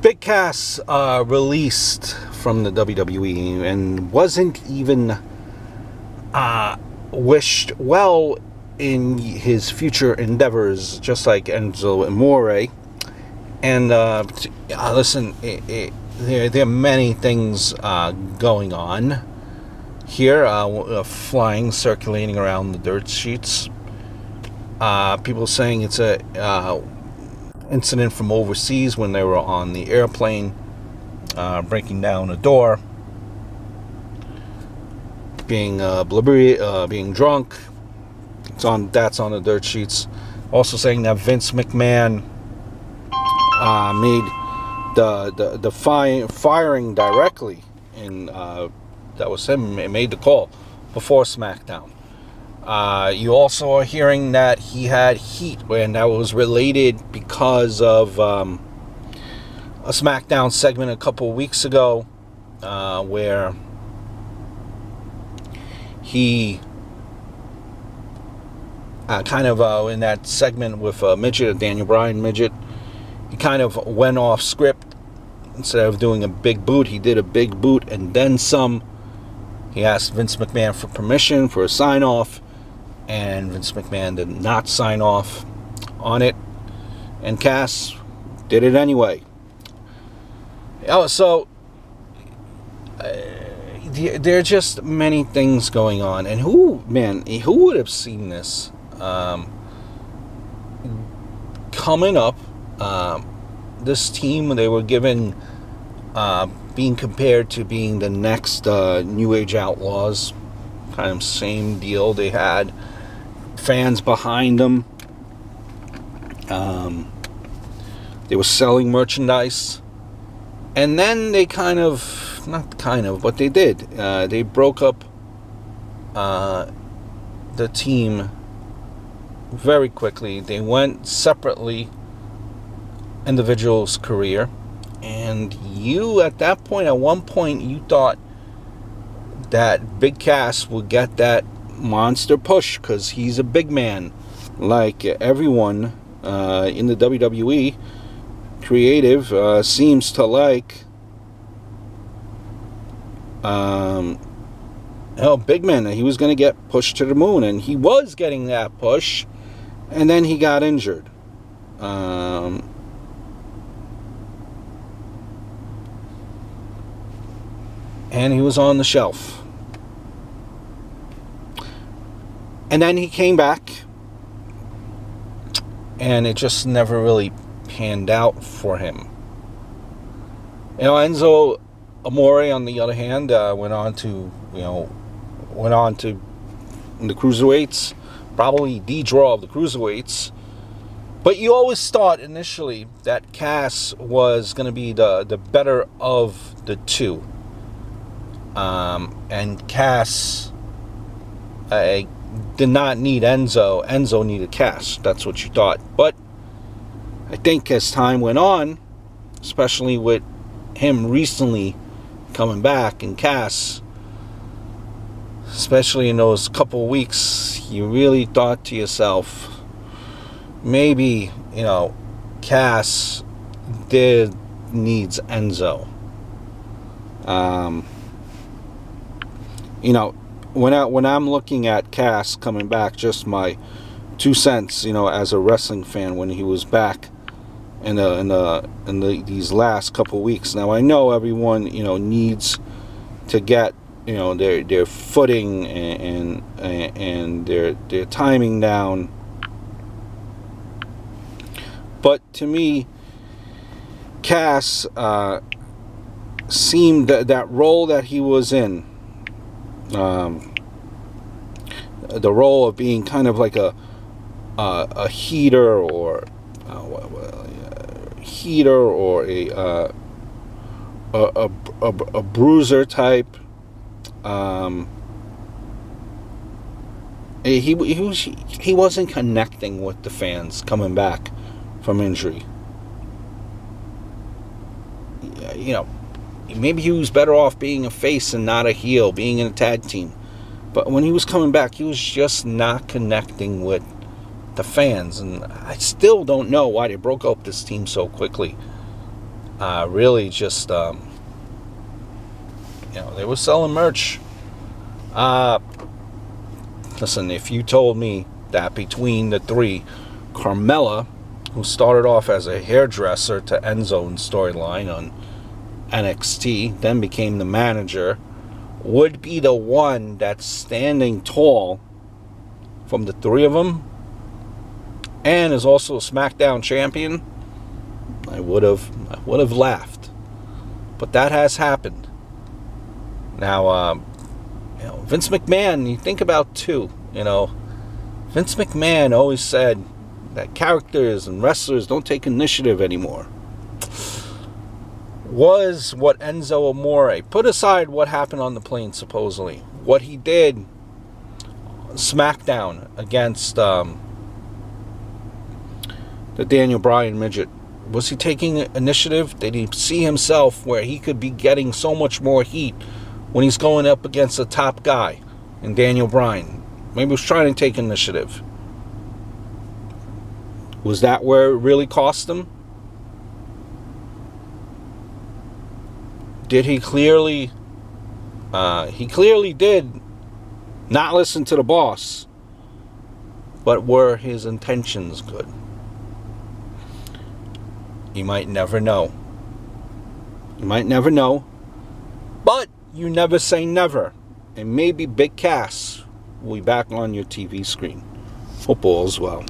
Big Cass released from the WWE and wasn't even wished well in his future endeavors, just like Enzo Amore. And listen, there are many things going on here, flying, circulating around the dirt sheets. People saying it's a incident from overseas when they were on the airplane, breaking down a door, being blubbery, being drunk. That's on the dirt sheets. Also saying that Vince McMahon made the firing directly, and that was him. Made the call before SmackDown. You also are hearing that he had heat, and that was related because of a SmackDown segment a couple weeks ago, where he kind of in that segment with Midget, Daniel Bryan Midget, he kind of went off script. Instead of doing a big boot, he did a big boot and then some. He asked Vince McMahon for permission for a sign off, and Vince McMahon did not sign off on it, and Cass did it anyway. So there are just many things going on, and who would have seen this coming up? This team, they were given being compared to being the next New Age Outlaws, kind of same deal. They had fans behind them. They were selling merchandise, and then they but they did. They broke up the team very quickly. They went separately, individual's career, and at one point you thought that Big Cass would get that monster push because he's a big man, like everyone in the WWE creative seems to like. Big man, he was going to get pushed to the moon, and he was getting that push, and then he got injured. And he was on the shelf. And then he came back, and it just never really panned out for him. Enzo Amore, on the other hand, went on to the cruiserweights, probably the draw of the cruiserweights. But you always thought initially that Cass was going to be the better of the two. And Cass did not need Enzo. Enzo needed Cass. That's what you thought. But I think as time went on, especially with him recently coming back, and Cass, especially in those couple weeks, you really thought to yourself, maybe, Cass needs Enzo. When I'm looking at Cass coming back, just my 2 cents, as a wrestling fan, when he was back in these last couple weeks. Now I know everyone needs to get their footing and their timing down, but to me, Cass seemed that role that he was in, the role of being kind of like a heater or a bruiser type. He wasn't connecting with the fans coming back from injury. Maybe he was better off being a face and not a heel, being in a tag team. But when he was coming back, he was just not connecting with the fans. And I still don't know why they broke up this team so quickly. really just, they were selling merch. Listen, if you told me that between the three, Carmella, who started off as a hairdresser to Enzo in storyline on NXT, then became the manager, would be the one that's standing tall from the three of them, and is also a SmackDown champion, I would have laughed. But that has happened. Now, Vince McMahon, you think about too, Vince McMahon always said that characters and wrestlers don't take initiative anymore. Was what Enzo Amore, put aside what happened on the plane supposedly, what he did SmackDown against the Daniel Bryan midget, was he taking initiative? Did he see himself where he could be getting so much more heat when he's going up against the top guy in Daniel Bryan? Maybe he was trying to take initiative. Was that where it really cost him? Did he clearly did not listen to the boss, but were his intentions good? You might never know. You might never know, but you never say never. And maybe Big Cass will be back on your TV screen. Football as well.